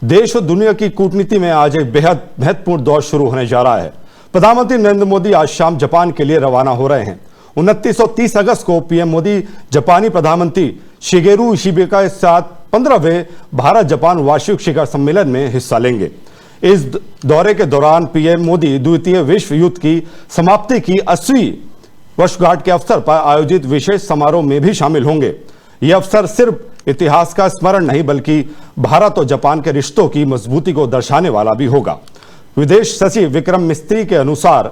देश और दुनिया की कूटनीति में आज एक बेहद महत्वपूर्ण दौर शुरू होने जा रहा है। प्रधानमंत्री नरेंद्र मोदी आज शाम जापान के लिए रवाना हो रहे हैं। 29 और 30 अगस्त को पीएम मोदी जापानी प्रधानमंत्री शिगेरू इशिबा के साथ 15वें भारत जापान वार्षिक शिखर सम्मेलन में हिस्सा लेंगे। इस दौरे के दौरान पीएम मोदी द्वितीय विश्व युद्ध की समाप्ति की 80वीं वर्षगांठ के अवसर पर आयोजित विशेष समारोह में भी शामिल होंगे। यह अवसर सिर्फ इतिहास का स्मरण नहीं बल्कि भारत और जापान के रिश्तों की मजबूती को दर्शाने वाला भी होगा। विदेश सचिव विक्रम मिस्त्री के अनुसार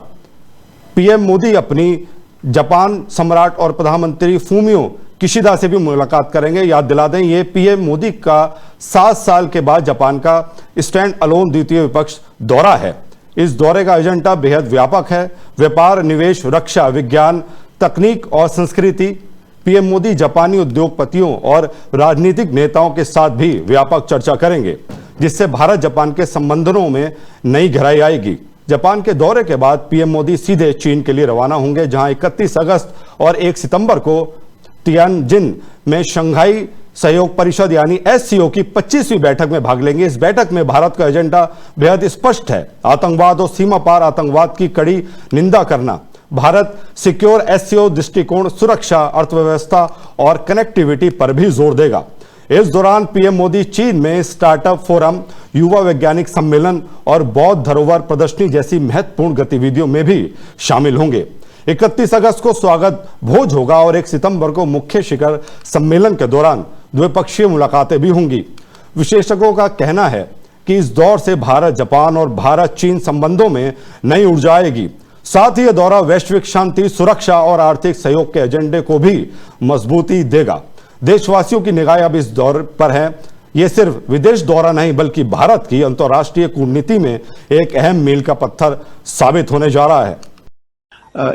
पीएम मोदी अपनी जापान सम्राट और प्रधानमंत्री फूमियो किशिदा से भी मुलाकात करेंगे। याद दिला दें, ये पीएम मोदी का 7 साल के बाद जापान का स्टैंड अलोन द्वितीय विपक्ष दौरा है। इस दौरे का एजेंडा बेहद व्यापक है। व्यापार, निवेश, रक्षा, विज्ञान, तकनीक और संस्कृति। पीएम मोदी जापानी उद्योगपतियों और राजनीतिक नेताओं के साथ भी व्यापक चर्चा करेंगे, जिससे भारत जापान के संबंधों में नई गहराई आएगी। जापान के दौरे के बाद पीएम मोदी सीधे चीन के लिए रवाना होंगे, जहां 31 अगस्त और 1 सितंबर को तियानजिन में शंघाई सहयोग परिषद यानी एससीओ की 25वीं बैठक में भाग लेंगे। इस बैठक में भारत का एजेंडा बेहद स्पष्ट है: आतंकवाद और सीमा पार आतंकवाद की कड़ी निंदा करना। भारत सिक्योर एससीओ दृष्टिकोण, सुरक्षा, अर्थव्यवस्था और कनेक्टिविटी पर भी जोर देगा। इस दौरान पीएम मोदी चीन में स्टार्टअप फोरम, युवा वैज्ञानिक सम्मेलन और बौद्ध धरोहर प्रदर्शनी जैसी महत्वपूर्ण गतिविधियों में भी शामिल होंगे। 31 अगस्त को स्वागत भोज होगा और 1 सितंबर को मुख्य शिखर सम्मेलन के दौरान द्विपक्षीय मुलाकातें भी होंगी। विशेषज्ञों का कहना है कि इस दौर से भारत जापान और भारत चीन संबंधों में नई ऊर्जा आएगी। साथ ही यह दौरा वैश्विक शांति, सुरक्षा और आर्थिक सहयोग के एजेंडे को भी मजबूती देगा। देशवासियों की निगाह अब इस दौर पर है। यह सिर्फ विदेश दौरा नहीं बल्कि भारत की अंतर्राष्ट्रीय कूटनीति में एक अहम मील का पत्थर साबित होने जा रहा है।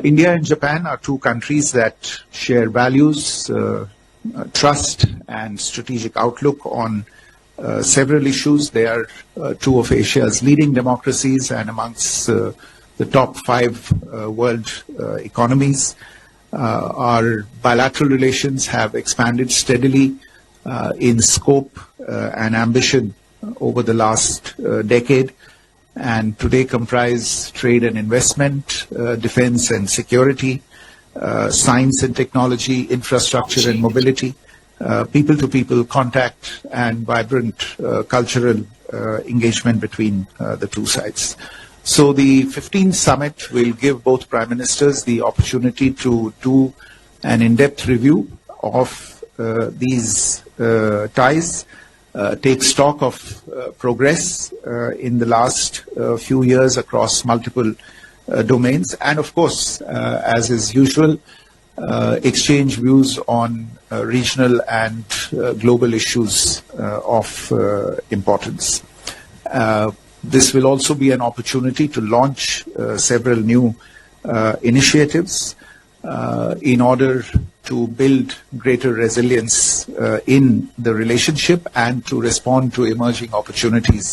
India and Japan are two countries that share values, trust and strategic outlook on several issues. They are two of Asia's leading democracies and amongst the top 5 world economies. Our bilateral relations have expanded steadily in scope and ambition over the last decade, and today comprise trade and investment, defense and security, science and technology, infrastructure and mobility, people-to-people contact, and vibrant cultural engagement between the two sides. So the 15th summit will give both Prime Ministers the opportunity to do an in-depth review of these ties, take stock of progress in the last few years across multiple domains, and of course, as is usual, exchange views on regional and global issues of importance. This will also be an opportunity to launch several new initiatives in order to build greater resilience in the relationship and to respond to emerging opportunities